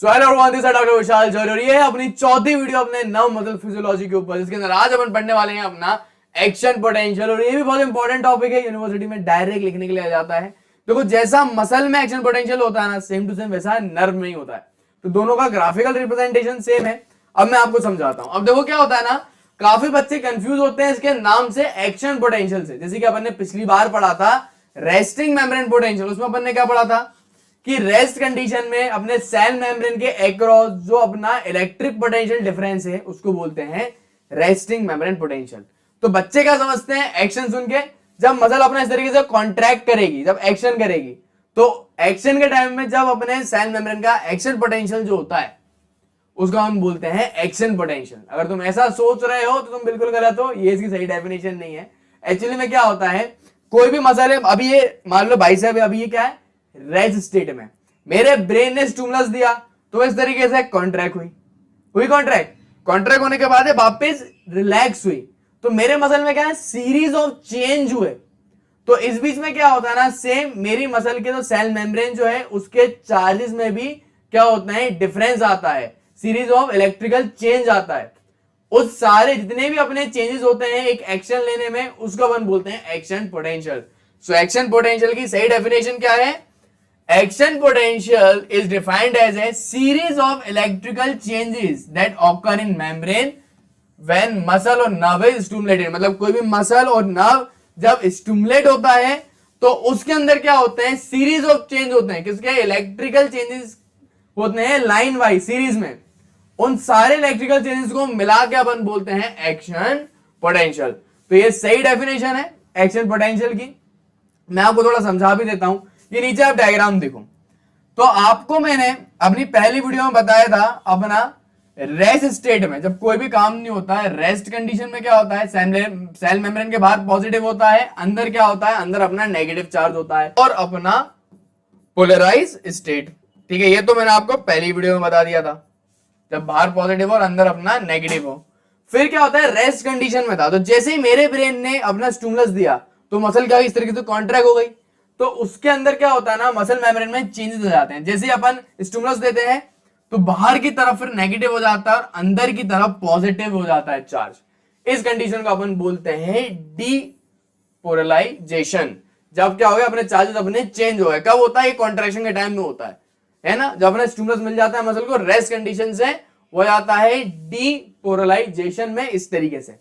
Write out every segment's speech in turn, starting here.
So hello everyone, this is doctor Vishal Jauhari और ये है अपनी चौथी वीडियो अपने नव मसल फिजियोलॉजी के ऊपर, जिसके अंदर आज अपन पढ़ने वाले हैं अपना एक्शन पोटेंशियल। और ये भी बहुत इंपॉर्टेंट टॉपिक है, यूनिवर्सिटी में डायरेक्ट लिखने के लिए आ जाता है। देखो, जैसा मसल में एक्शन पोटेंशियल होता है ना, सेम टू सेम वैसा नर्व में ही होता है। तो दोनों का ग्राफिकल रिप्रेजेंटेशन सेम है। अब मैं आपको समझाता हूं। अब देखो क्या होता है ना, काफी बच्चे कंफ्यूज होते हैं इसके नाम से, एक्शन पोटेंशियल से। जैसे कि अपन ने पिछली बार पढ़ा था रेस्टिंग मेम्ब्रेन पोटेंशियल, उसमें अपन ने क्या पढ़ा था कि रेस्ट कंडीशन में अपने सेल मेम्ब्रेन के अक्रॉस जो अपना इलेक्ट्रिक पोटेंशियल डिफरेंस है उसको बोलते हैं रेस्टिंग मेम्ब्रेन पोटेंशियल। तो बच्चे क्या समझते हैं एक्शन सुन के, जब मसल अपना इस तरीके से कॉन्ट्रैक्ट करेगी, जब एक्शन करेगी, तो एक्शन के टाइम में जब अपने सेल मेम्ब्रेन का एक्शन पोटेंशियल जो होता है उसको हम बोलते हैं एक्शन पोटेंशियल। अगर तुम ऐसा सोच रहे हो तो तुम बिल्कुल गलत हो, ये इसकी सही डेफिनेशन नहीं है। एक्चुअली में क्या होता है, कोई भी मसल है, अभी ये मान लो बाइसेप है, अभी ये क्या है रेस्ट स्टेट में, मेरे ब्रेन ने स्टिमुलस दिया तो इस तरीके से कॉन्ट्रैक्ट हुई कॉन्ट्रैक्ट होने के बाद वापस रिलैक्स हुई, तो मेरे मसल में क्या है सीरीज ऑफ चेंज हुए। तो इस बीच में क्या होता है ना, सेम मेरी मसल के जो सेल मेम्ब्रेन जो है उसके चार्जेस में भी क्या होता है डिफरेंस आता है, सीरीज ऑफ इलेक्ट्रिकल चेंज आता है। उस सारे जितने भी अपने चेंजेस होते हैं एक एक्शन लेने में, उसको अपन बोलते हैं action potential. So action potential की सही डेफिनेशन क्या है? Action potential is defined as a series of electrical changes that occur in membrane when muscle और nerve is stimulated। मतलब कोई भी मसल और नर्व जब स्टिमुलेट होता है तो उसके अंदर क्या होते हैं, सीरीज ऑफ चेंज होते हैं। किसके? इलेक्ट्रिकल चेंजेस होते हैं लाइन वाइज सीरीज में। उन सारे इलेक्ट्रिकल चेंजेस को मिला के अपन बोलते हैं एक्शन पोटेंशियल। तो ये सही डेफिनेशन है एक्शन पोटेंशियल की। मैं आपको थोड़ा समझा भी देता हूं। ये नीचे आप डायग्राम देखो, तो आपको मैंने अपनी पहली वीडियो में बताया था अपना रेस्ट स्टेट में जब कोई भी काम नहीं होता है, रेस्ट कंडीशन में क्या होता है, सेल मेम्ब्रेन के बाहर पॉजिटिव होता है, अंदर क्या होता है, अंदर अपना नेगेटिव चार्ज होता है और अपना पोलराइज स्टेट। ठीक है, ये तो मैंने आपको पहली वीडियो में बता दिया था, जब बाहर पॉजिटिव और अंदर अपना नेगेटिव हो। फिर क्या होता है, रेस्ट कंडीशन में था, तो जैसे ही मेरे ब्रेन ने अपना स्टिमुलस दिया तो मसल क्या इस तरीके से कॉन्ट्रैक्ट हो गई। तो उसके अंदर क्या होता है ना, मसल मेम्ब्रेन में चेंजेस हो जाते हैं। जैसे अपन स्टिमुलस देते हैं तो बाहर की तरफ फिर नेगेटिव हो जाता है और अंदर की तरफ पॉजिटिव हो जाता है चार्ज। इस कंडीशन को अपन बोलते हैं डीपोलराइजेशन। जब क्या हो गया, अपने चार्जेस अपने चेंज हो गए। कब होता है? ये कॉन्ट्रैक्शन के टाइम में होता है ना, जब अपने स्टिमुलस मिल जाता है मसल को रेस्ट कंडीशन से, वो जाता है डीपोलराइजेशन में इस तरीके से।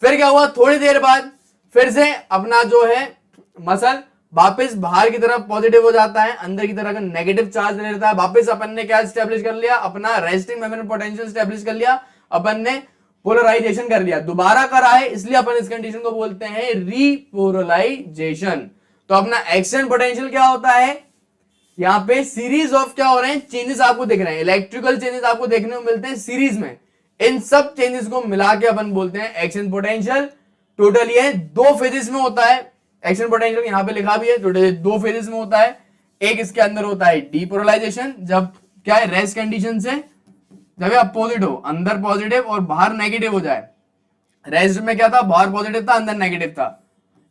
फिर क्या हुआ, थोड़ी देर बाद फिर से अपना जो है मसल वापस बाहर की तरफ पॉजिटिव हो जाता है, अंदर की तरफ नेगेटिव चार्ज ले लेता है। वापस अपन ने क्या स्टैब्लिश कर लिया, अपना रेस्टिंग मेम्ब्रेन पोटेंशियल स्टैब्लिश कर लिया, अपन ने पोलराइजेशन कर लिया, दोबारा करा है, इसलिए अपन इस कंडीशन को बोलते हैं रीपोलराइजेशन। तो अपना एक्शन पोटेंशियल क्या होता है, यहाँ पे सीरीज ऑफ क्या हो रहे हैं चेंजेस आपको दिख रहे हैं, इलेक्ट्रिकल चेंजेस आपको देखने को मिलते हैं सीरीज में। इन सब चेंजेस को मिला के अपन बोलते हैं एक्शन पोटेंशियल। टोटल ये दो फेजेस में होता है एक्शन पोटेंशियल, यहां पे लिखा भी है, टोटल दो फेजेस में होता है। एक इसके अंदर होता है डीपोलराइजेशन, जब क्या है रेस्ट कंडीशन से जब अपोजिट हो, अंदर पॉजिटिव और बाहर नेगेटिव हो जाए। रेस्ट में क्या था, बाहर पॉजिटिव था अंदर नेगेटिव था।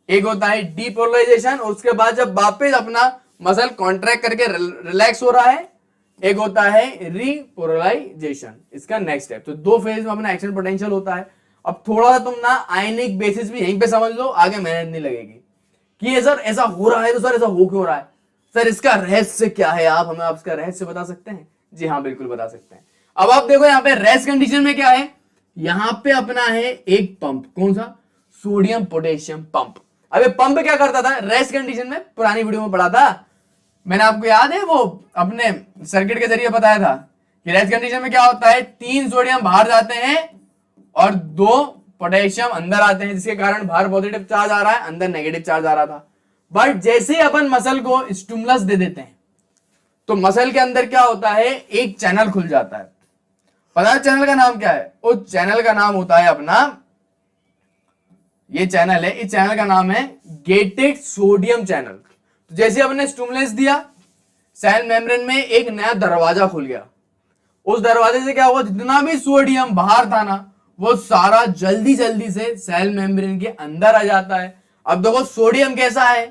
एक होता है डीपोलराइजेशन, और उसके बाद जब वापस अपना मसल कॉन्ट्रैक्ट करके रिलैक्स हो रहा है, एक होता है रीपोलराइजेशन, इसका नेक्स्ट स्टेप। तो दो फेज में अपना एक्शन पोटेंशियल होता है। अब थोड़ा सा तुम ना आयनिक बेसिस भी यहीं पे समझ लो, आगे मेहनत नहीं लगेगी कि ये सर ऐसा हो रहा है, तो सर ऐसा हो क्यों रहा है, सर इसका रहस्य क्या है, आप हमें आपका रहस्य बता सकते हैं? जी हाँ, बिल्कुल बता सकते हैं। अब आप देखो यहाँ पे रेस्ट कंडीशन में क्या है, यहाँ पे अपना है एक पंप, कौन सा, सोडियम पोटेशियम पंप। अब ये पंप क्या करता था रेस्ट कंडीशन में, पुरानी वीडियो में पढ़ा था मैंने, आपको याद है, वो अपने सर्किट के जरिए बताया था कि रेस्ट कंडीशन में क्या होता है, 3 सोडियम बाहर जाते हैं और 2 पोटेशियम अंदर आते हैं, जिसके कारण बाहर पॉजिटिव चार्ज आ रहा है, अंदर नेगेटिव चार्ज आ रहा था। बट जैसे ही अपन मसल को स्टिमुलस दे देते हैं तो मसल के अंदर क्या होता है, एक चैनल खुल जाता है। पता है चैनल का नाम क्या है? उस चैनल का नाम होता है अपना, ये चैनल है, इस चैनल का नाम है गेटेड सोडियम चैनल। तो जैसे अपने स्टिमुलस दिया, सेल मेम्ब्रेन में एक नया दरवाजा खुल गया। उस दरवाजे से क्या हुआ, जितना भी सोडियम बाहर था ना, वो सारा जल्दी जल्दी से सेल मेम्ब्रेन के अंदर आ जाता है। अब देखो सोडियम कैसा है,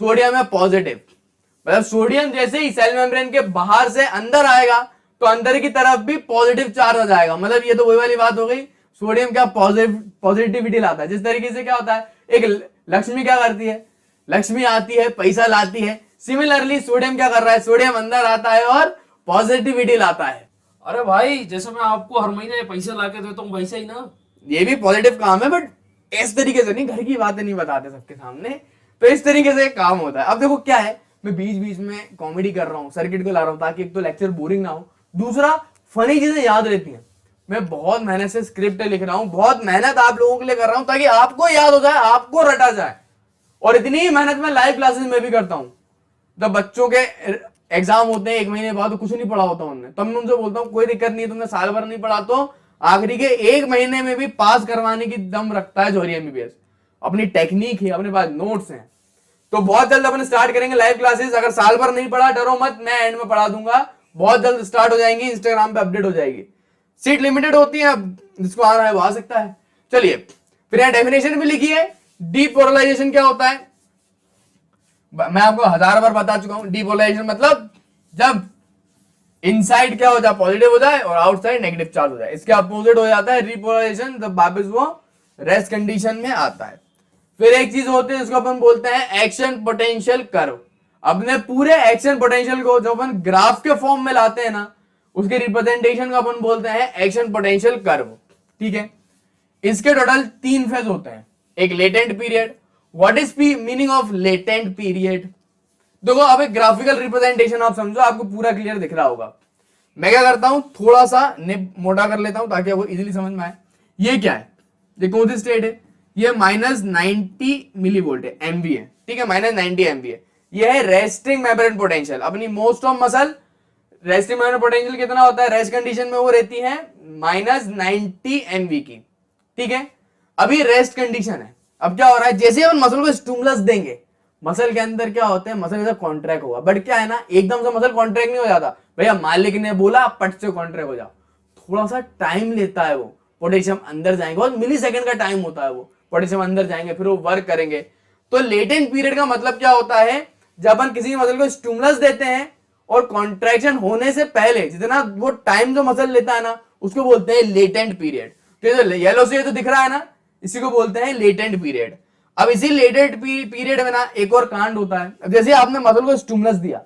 सोडियम है पॉजिटिव, मतलब सोडियम जैसे ही सेल मेम्ब्रेन के बाहर से अंदर आएगा तो अंदर की तरफ भी पॉजिटिव चार्ज आ जाएगा। मतलब ये तो वही वाली बात हो गई, सोडियम क्या पॉजिटिविटी लाता है। जिस तरीके से क्या होता है, एक लक्ष्मी क्या करती है, लक्ष्मी आती है पैसा लाती है, सिमिलरली सोडियम क्या कर रहा है, सोडियम अंदर आता है और पॉजिटिविटी लाता है। अरे भाई जैसे मैं आपको हर महीने पैसा ला के देता हूँ वैसा ही ना। ये भी पॉजिटिव काम है, बट इस तरीके से नहीं, घर की बातें नहीं बताते सबके सामने। तो इस तरीके से काम होता है। अब देखो क्या है, मैं बीच बीच में कॉमेडी कर रहा हूँ, सर्किट को ला रहा हूँ, ताकि एक तो लेक्चर बोरिंग ना हो, दूसरा फनी चीजें याद रहती हैं। मैं बहुत मेहनत से स्क्रिप्ट लिख रहा हूँ, बहुत मेहनत आप लोगों के लिए कर रहा हूँ, ताकि आपको याद हो जाए, आपको रटा जाए। और इतनी ही मेहनत मैं लाइव क्लासेस में भी करता हूँ। जब बच्चों के एग्जाम होते हैं 1 महीने बाद, तो कुछ नहीं पढ़ा होता उन्होंने, तब मैं उनसे बोलता हूँ कोई दिक्कत नहीं है, तुमने साल भर नहीं पढ़ा तो आखिरी के 1 महीने में भी पास करवाने की दम रखता है जौहरी एमबीबीएस। अपनी टेक्निक है, अपने पास नोट्स हैं। तो बहुत जल्द अपन स्टार्ट करेंगे लाइव क्लासेस। अगर साल भर नहीं पढ़ा डरो मत, मैं एंड में पढ़ा दूंगा। बहुत जल्द स्टार्ट हो जाएंगी, इंस्टाग्राम पे अपडेट हो जाएगी। सीट लिमिटेड होती है, अब जिसको आ रहा है वो आ सकता है। चलिए फिर यहां डेफिनेशन भी लिखी है। डीपोलराइजेशन क्या होता है, मैं आपको 1000 बार बता चुका हूं। डीपोलराइजेशन मतलब जब इनसाइड क्या हो जाए, पॉजिटिव हो जाए, और आउटसाइड नेगेटिव चार्ज हो जाए। इसके अपोजिट हो जाता है रिपोलराइजेशन, जब वापस वो रेस्ट कंडीशन में आता है। फिर एक चीज होती है जिसको अपन बोलते हैं एक्शन पोटेंशियल कर्व। अपने पूरे एक्शन पोटेंशियल को जब अपन ग्राफ के फॉर्म में लाते हैं ना, उसके रिप्रेजेंटेशन को अपन बोलते हैं एक्शन पोटेंशियल कर्व। ठीक है, इसके टोटल 3 फेज होते हैं। एक latent period. What is meaning of latent period? देखो अब एक ग्राफिकल रिप्रेजेंटेशन आप समझो, आपको पूरा क्लियर दिख रहा होगा। मैं क्या करता हूं, थोड़ा सा मोटा कर लेता हूं ताकि आपको इजीली समझ में आए। ये क्या है, ये कौन सी स्टेट है, ये -90 मिली वोल्ट है, एमवी है। ठीक है, -90 एमवी है। ये है रेस्टिंग मेम्ब्रेन पोटेंशियल। अपनी most of muscle resting membrane potential कितना होता है, रेस्ट कंडीशन में वो रहती है -90 एमवी की। ठीक है, अभी रेस्ट कंडीशन है। अब क्या हो रहा है, जैसे हम मसल को स्टिमुलस देंगे, मसल के अंदर क्या होते हैं, मसल कॉन्ट्रैक्ट होगा। बट क्या है ना, एकदम से मसल कॉन्ट्रैक्ट नहीं हो जाता। भैया मालिक ने बोला पट से कॉन्ट्रैक्ट हो जाओ, थोड़ा सा टाइम लेता है वो। पोटेशियम अंदर जाएंगे, बहुत मिली सेकंड का टाइम होता है वो। पोटेशियम अंदर जाएंगे, फिर वो वर्क करेंगे। तो लेटेंट पीरियड का मतलब क्या होता है, जब अपन किसी मसल को स्टिमुलस देते हैं और कॉन्ट्रैक्शन होने से पहले जितना वो टाइम जो मसल लेता है ना, उसको बोलते हैं लेटेंट पीरियड। तो ये येलो से ये तो दिख रहा है ना, इसी को बोलते हैं लेटेंट पीरियड। अब इसी लेटेंट पीरियड में ना एक और कांड होता है। अब जैसे आपने मसल को स्टिमुलस दिया,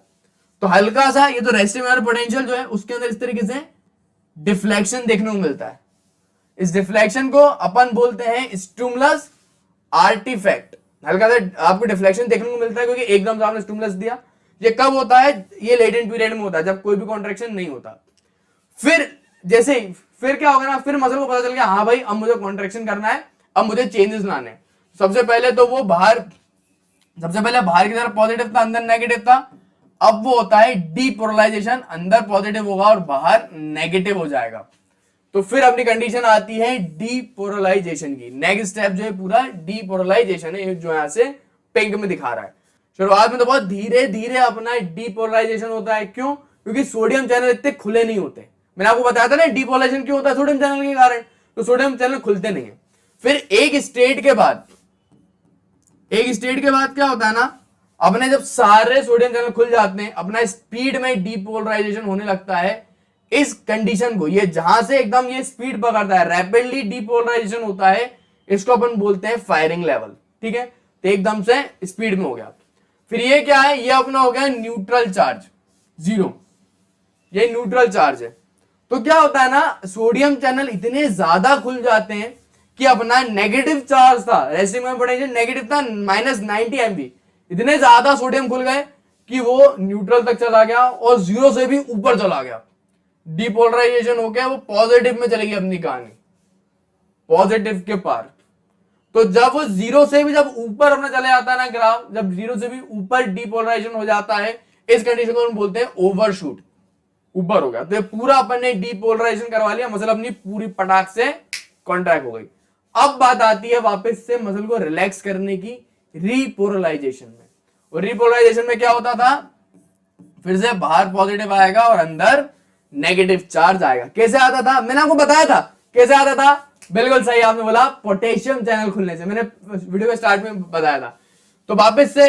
तो हल्का सा ये तो रेस्टिंग पोटेंशियल जो है उसके अंदर इस तरीके से डिफ्लेक्शन देखने को मिलता है। इस डिफ्लेक्शन को अपन बोलते हैं स्टिमुलस आर्टिफैक्ट। हल्का सा आपको डिफ्लेक्शन देखने को मिलता है क्योंकि एकदम से आपने स्टिमुलस दिया। ये कब होता है, ये लेटेंट पीरियड में होता है, जब कोई भी कॉन्ट्रैक्शन नहीं होता। फिर जैसे ही फिर क्या होगा ना, फिर मसल को पता चल गया हाँ भाई अब मुझे कॉन्ट्रैक्शन करना है, अब मुझे चेंजेस लाने हैं। सबसे पहले तो वो बाहर की तरफ पॉजिटिव था, अंदर नेगेटिव था। अब वो होता है डीपोलराइजेशन, अंदर पॉजिटिव होगा और बाहर नेगेटिव हो जाएगा। तो फिर अपनी कंडीशन आती है डीपोलराइजेशन की। नेक्स्ट स्टेप जो है पूरा डीपोलराइजेशन है, जो यहां से पिंक में दिखा रहा है। शुरुआत में तो बहुत धीरे धीरे अपना डीपोलराइजेशन होता है। क्यों? क्योंकि सोडियम चैनल इतने खुले नहीं होते। मैंने आपको बताया था ना डीपोलराइजेशन क्यों होता है, सोडियम चैनल के कारण। तो सोडियम चैनल खुलते नहीं है। फिर एक स्टेट के बाद क्या होता है ना, अपने जब सारे सोडियम चैनल खुल जाते हैं, अपना स्पीड में डीपोलराइजेशन होने लगता है। इस कंडीशन को, ये जहां से एकदम ये स्पीड पकड़ता है, रैपिडली डीपोलराइजेशन होता है, इसको अपन बोलते हैं फायरिंग लेवल। ठीक है, तो एकदम से स्पीड में हो गया। फिर ये क्या है, ये अपना हो गया न्यूट्रल चार्ज, 0। ये न्यूट्रल चार्ज है। तो क्या होता है ना, सोडियम चैनल इतने ज्यादा खुल जाते हैं कि अपना नेगेटिव चार्ज था, रेस्टिंग मेम्ब्रेन पोटेंशियल नेगेटिव था -90 एमवी, इतने ज्यादा सोडियम खुल गए कि वो न्यूट्रल तक चला गया और 0 से भी ऊपर चला गया। डीपोलराइजेशन हो गया, वो पॉजिटिव में चलेगी अपनी कहानी, पॉजिटिव के पार। तो जब वो 0 से भी जब ऊपर अपना चले जाता है ना ग्राफ, जब 0 से भी ऊपर डीपोलराइजेशन हो जाता है, इस कंडीशन को हम बोलते हैं ओवरशूट, ऊपर हो गया। तो ये पूरा अपन ने डीपोलराइजेशन करवा लिया, मसल अपनी पूरी पटाख से कॉन्ट्रैक्ट हो गई। अब बात आती है वापस से मसल को रिलैक्स करने की, रीपोलराइजेशन में। और रीपोलराइजेशन में क्या होता था, फिर से बाहर पॉजिटिव आएगा और अंदर नेगेटिव चार्ज आएगा। कैसे आता था, मैंने आपको बताया था कैसे आता था, बिल्कुल सही आपने बोला, पोटेशियम चैनल खुलने से। मैंने वीडियो के स्टार्ट में बताया था। तो वापस से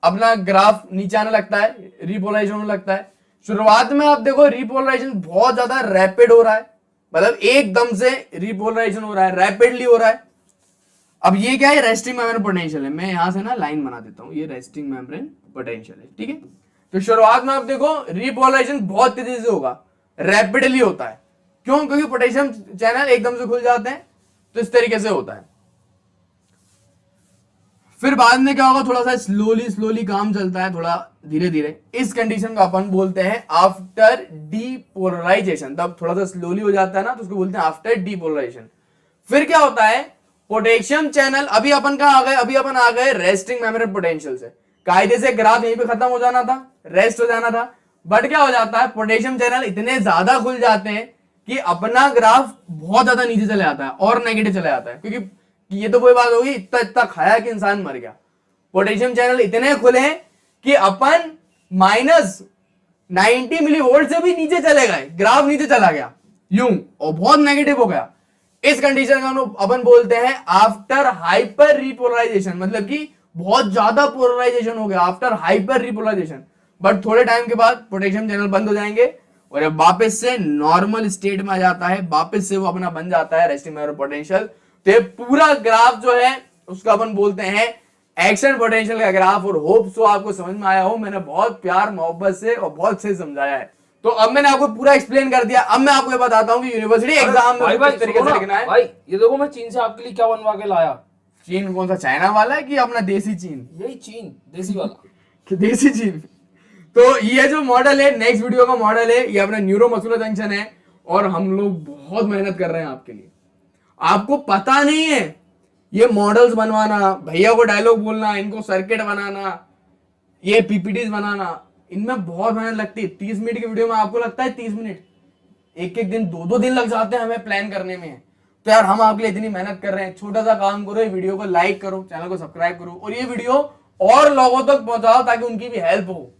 अपना ग्राफ नीचे आने लगता है, रीपोलराइजेशन होने लगता है। शुरुआत में आप देखो रिपोलराइजेशन बहुत ज्यादा रैपिड हो रहा है, मतलब एकदम से रिपोलराइजेशन हो रहा है, रैपिडली हो रहा है। अब ये क्या है, रेस्टिंग मेम्ब्रेन पोटेंशियल है। मैं यहां से ना लाइन बना देता हूं, ये रेस्टिंग मेम्ब्रेन पोटेंशियल है, ठीक है। तो शुरुआत में आप देखो रिपोलराइजेशन बहुत तेजी से होगा, रैपिडली होता है। क्यों? क्योंकि पोटेशियम चैनल एकदम से खुल जाते हैं, तो इस तरीके से होता है। फिर बाद में क्या होगा, थोड़ा सा स्लोली स्लोली काम चलता है, थोड़ा धीरे धीरे। इस कंडीशन को अपन बोलते हैं आफ्टर डीपोलराइजेशन। तब थोड़ा सा स्लोली हो जाता है ना, तो उसको बोलते हैं आफ्टर डीपोलराइजेशन। फिर क्या होता है, पोटेशियम चैनल, अभी अपन कहां आ गए, अभी अपन आ गए रेस्टिंग मेम्ब्रेन पोटेंशियल से। कायदे से ग्राफ यहीं पे खत्म हो जाना था, रेस्ट हो जाना था। बट क्या हो जाता है, पोटेशियम चैनल इतने ज्यादा खुल जाते हैं कि अपना ग्राफ बहुत ज्यादा नीचे चले जाता है और नेगेटिव चले जाता है। क्योंकि ये तो कोई बात होगी, इतना इतना खाया कि इंसान मर गया। पोटेशियम चैनल इतने खुले हैं कि अपन -90 मिली वोल्ट से भी नीचे चले गए, ग्राफ नीचे चला गया यूं, और बहुत नेगेटिव हो गया। इस कंडीशन का अपन बोलते हैं आफ्टर हाइपर रिपोलराइजेशन, मतलब कि बहुत ज्यादा पोलराइजेशन हो गया आफ्टर हाइपर रिपोलराइजेशन। बट थोड़े टाइम के बाद पोटेशियम चैनल बंद हो जाएंगे और अब वापस से नॉर्मल स्टेट में आ जाता है, वापस से वो अपना बन जाता है रेस्टिंग मेम्ब्रेन पोटेंशियल। तो ये पूरा ग्राफ जो है उसको अपन बोलते हैं एक्शन पोटेंशियल का ग्राफ। और होप सो आपको समझ में आया हो, मैंने बहुत प्यार मोहब्बत से और बहुत सही समझाया है। तो अब मैंने आपको पूरा एक्सप्लेन कर दिया। अब मैं आपको ये बताता हूँ कि यूनिवर्सिटी एग्जाम में किस तरीके से लिखना है। भाई ये देखो, मैं चीन से आपके लिए क्या बनवा के लाया। चीन कौन सा, चाइना वाला है कि अपना देसी चीन? यही चीन, देसी वाला। देसी चीन। तो ये जो मॉडल है, नेक्स्ट वीडियो का मॉडल है, ये अपना न्यूरोमस्कुलर जंक्शन है। और हम लोग बहुत मेहनत कर रहे हैं आपके लिए। आपको पता नहीं है, ये मॉडल्स बनवाना, भैया को डायलॉग बोलना, इनको सर्किट बनाना, ये पीपीटीज बनाना, इनमें बहुत मेहनत लगती है। 30 मिनट की वीडियो में आपको लगता है 30 मिनट, एक एक दिन 2-2 दिन लग जाते हैं हमें प्लान करने में। तो यार हम आपके लिए इतनी मेहनत कर रहे हैं, छोटा सा काम करो, ये वीडियो को लाइक करो, चैनल को सब्सक्राइब करो और ये वीडियो और लोगों तक पहुंचाओ ताकि उनकी भी हेल्प हो।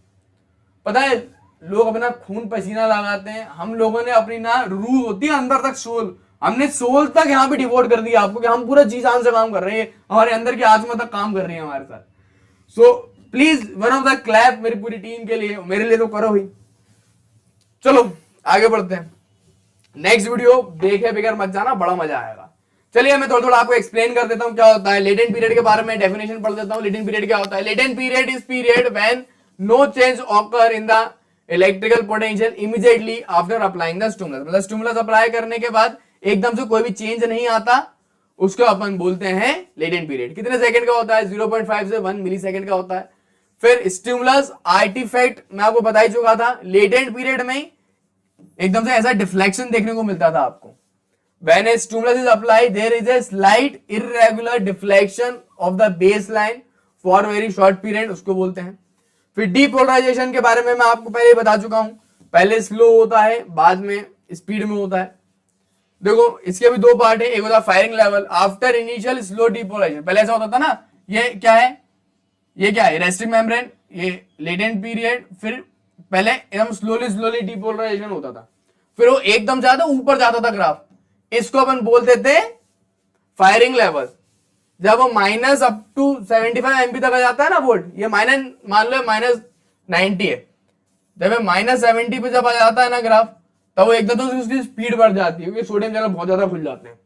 पता है, लोग अपना खून पसीना लगाते हैं, हम लोगों ने अपनी ना रूह होती है अंदर तक, सोल, हमने सोल तक यहाँ पे डिवोट कर दिया आपको कि हम पूरा जी जान से काम कर रहे हैं, हमारे अंदर की आत्मा तक काम कर रही है हमारे साथ। So please one of the clap मेरी पूरी टीम के लिए, मेरे लिए तो करो ही। चलो आगे बढ़ते हैं। नेक्स्ट वीडियो देखे बगैर मत जाना, बड़ा मजा आएगा। चलिए मैं थोड़ा थोड़ा आपको एक्सप्लेन कर देता हूं क्या होता है। लेटेंट पीरियड के बारे में डेफिनेशन पढ़ देता हूं। लेटेंट पीरियड क्या होता है? Latent period is period when no change occur in the electrical potential immediately after applying the stimulus. मतलब स्टिमुलस अप्लाई करने के बाद एकदम से कोई भी चेंज नहीं आता, उसको अपन बोलते हैं लेटेंट पीरियड। कितने सेकंड का होता है? 0.5 से 1 मिली सेकंड का होता है। फिर स्टिमुलस आर्टिफैक्ट मैं आपको बता ही चुका था, लेटेंट पीरियड में एकदम से ऐसा डिफ्लेक्शन देखने को मिलता था आपको। When a stimulus is applied, there is a slight irregular deflection of the baseline for very short period, उसको बोलते हैं। फिर डीपोलराइजेशन के बारे में मैं आपको पहले ही बता चुका हूं, पहले स्लो होता है, बाद में स्पीड में होता है। देखो इसके भी 2 पार्ट है, एक होता है firing level after initial slow depolarisation. पहले ऐसा होता था ना, ये क्या है, ये क्या है, रेस्टिंग मेम्ब्रेन, ये लेटेंट पीरियड। फिर पहले एकदम स्लोली स्लोली डीपोलराइजेशन होता था, फिर वो एकदम ज्यादा ऊपर जाता था ग्राफ, इसको अपन बोलते थे फायरिंग लेवल। जब वो माइनस अप टू 75 एमपी तक आ जाता है ना वोल्ट, ये माइनस मान लो -90 है, जब -70 पे जब आ जाता है ना ग्राफ, तब वो एकदम तो उसकी स्पीड बढ़ जाती है क्योंकि सोडियम चैनल बहुत ज्यादा खुल जाते हैं,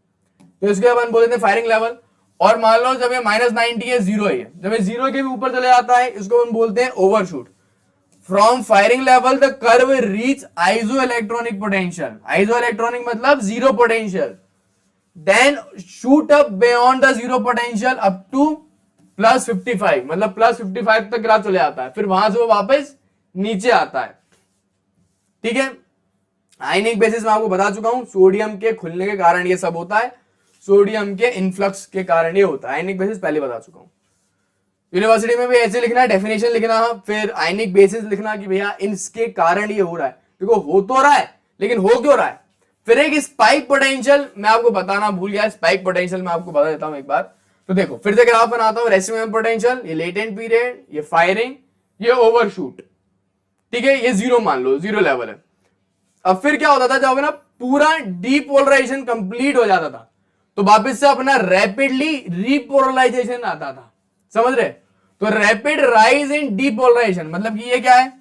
तो इसके अपन बोलते थे फायरिंग लेवल। और मान लो जब ये -90 है, 0 है, जब ये 0 के भी ऊपर चले जाता है, इसको अपन बोलते हैं overshoot. From firing level, the curve reach isoelectronic potential. Isoelectronic मतलब zero potential. Then shoot up beyond the zero potential up to +55. मतलब +55 तक ग्राफ चले जाता है, फिर वहां से वो वापस नीचे आता है। ठीक है, आयनिक बेसिस में आपको बता चुका हूं, सोडियम के खुलने के कारण ये सब होता है, सोडियम के इन्फ्लक्स के कारण ये होता है। आयनिक बेसिस पहले बता चुका हूं। यूनिवर्सिटी में भी ऐसे लिखना है, डेफिनेशन लिखना, फिर आयनिक बेसिस लिखना कि भैया इसके कारण ये हो रहा है। देखो हो तो रहा है, लेकिन हो क्यों रहा है। फिर एक स्पाइक पोटेंशियल मैं आपको बताना भूल गया, स्पाइक पोटेंशियल मैं आपको बता देता हूं एक बार। तो देखो फिर से ग्राफ बनाता हूं, रेस्टिंग मेम्ब्रेन पोटेंशियल, ये लेटेंट पीरियड, ये फायरिंग, ये ओवरशूट। ठीक है, ये 0 मान लो, 0 लेवल है। अब फिर क्या होता था, जब ना पूरा डीपोलराइजेशन कंप्लीट हो जाता था, तो वापस से अपना रैपिडली रिपोलराइजेशन आता था। समझ रहे? तो रैपिड राइज इन डीपोलराइजेशन मतलब कि ये क्या है,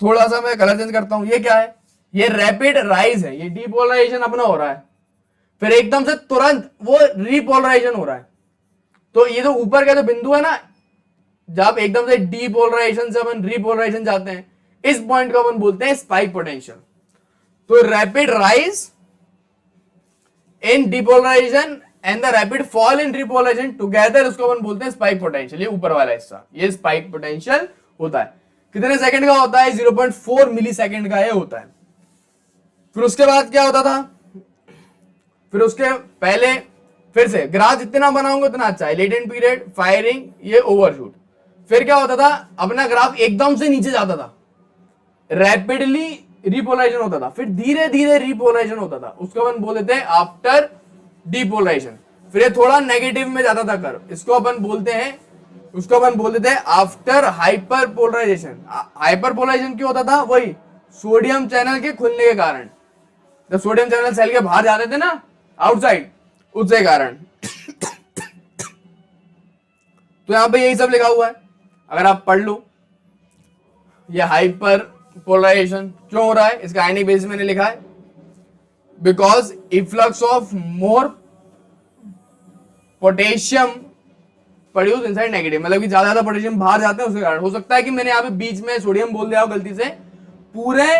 थोड़ा सा मैं कलर चेंज करता हूं, ये क्या है, ये रैपिड राइज है, ये डीपोलराइजेशन अपना हो रहा है, फिर एकदम से तुरंत वो रीपोलराइजेशन हो रहा है। तो ये जो ऊपर का जो बिंदु है ना, जब एकदम से डीपोलराइजेशन से अपन रीपोलराइजेशन जाते हैं, इस पॉइंट को अपन बोलते हैं स्पाइक पोटेंशियल। तो rapid rise in depolarization and the rapid fall in repolarization together, उसको अपन बोलते हैं स्पाइक पोटेंशियल। ये ऊपर वाला हिस्सा, ये स्पाइक पोटेंशियल होता है। कितने सेकंड का होता है? 0.4 मिली सेकंड का ये होता है। फिर उसके बाद क्या होता था, फिर उसके पहले फिर से ग्राफ जितना बनाऊंगा उतना अच्छा है। लेटेंट पीरियड, फायरिंग, ये ओवरशूट। फिर क्या होता था, अपना ग्राफ एकदम से नीचे जाता था, रैपिडली रिपोलराइजेशन होता था, फिर धीरे धीरे रिपोलराइजेशन होता था, उसको अपन बोल देते हैं आफ्टर डिपोलराइजेशन। फिर ये थोड़ा नेगेटिव में जाता था कर्व, इसको अपन बोलते हैं, उसको अपन बोल देते हैं after hyperpolarization. Hyperpolarization क्यों होता था? वही सोडियम चैनल के खुलने के कारण, जब सोडियम चैनल सेल के बाहर जाते थे ना आउटसाइड, उसके कारण। तो यहां पे यही सब लिखा हुआ है, अगर आप पढ़ लो। ये हाइपर पोलराइजेशन क्यों हो रहा है, इसका आयनिक बेसिस मैंने लिखा है, because efflux of more potassium produce inside negative, मतलब कि ज्यादा पोटेशियम बाहर जाते हैं उसके कारण। हो सकता है कि मैंने यहाँ पे बीच में सोडियम बोल दिया हो गलती से। पूरे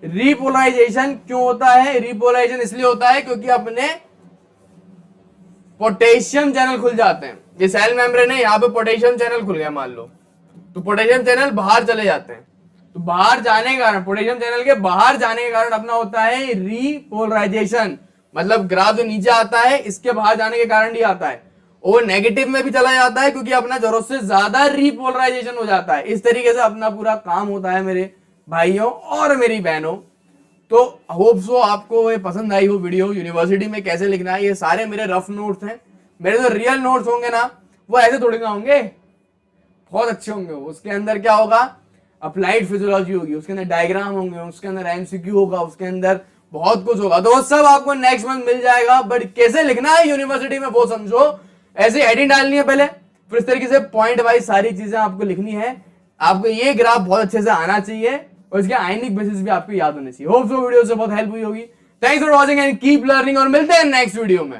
रिपोलराइजेशन क्यों होता है? रिपोलराइजेशन इसलिए होता है क्योंकि अपने पोटेशियम चैनल खुल जाते हैं। ये सेल मेम्ब्रेन है, यहाँ पे पोटेशियम चैनल खुल गया मान लो, तो पोटेशियम चैनल बाहर चले जाते हैं। तो बाहर जाने के कारण, पोटेशियम चैनल के बाहर जाने के कारण अपना होता है रीपोलराइजेशन। मतलब ग्राफ जो नीचे आता है इसके बाहर जाने के कारण ही आता है, और नेगेटिव में भी चला जाता है क्योंकि अपना जरूरत से ज्यादा रीपोलराइजेशन हो जाता है। इस तरीके से अपना पूरा काम होता है मेरे भाइयों और मेरी बहनों। तो होप सो आपको ये पसंद आई हो वीडियो, यूनिवर्सिटी में कैसे लिखना है। ये सारे मेरे रफ नोट्स हैं, मेरे जो रियल नोट्स होंगे ना वो ऐसे थोड़ी ना होंगे, बहुत अच्छे होंगे। उसके अंदर क्या होगा, अप्लाइड फिजियोलॉजी होगी, उसके अंदर डायग्राम होंगे, उसके अंदर एमसीक्यू होगा, उसके अंदर बहुत कुछ होगा। तो वो सब आपको नेक्स्ट मंथ मिल जाएगा, बट कैसे लिखना है यूनिवर्सिटी में वो समझो। ऐसे हेडिंग डालनी है पहले, फिर इस तरीके से पॉइंट वाइज सारी चीजें आपको लिखनी है। आपको ये ग्राफ बहुत अच्छे से आना चाहिए और इसके आयनिक बेसिस भी आपको याद होने चाहिए। होप सो वीडियो से बहुत हेल्प हुई होगी। Thanks for watching and keep learning, और मिलते हैं नेक्स्ट वीडियो में।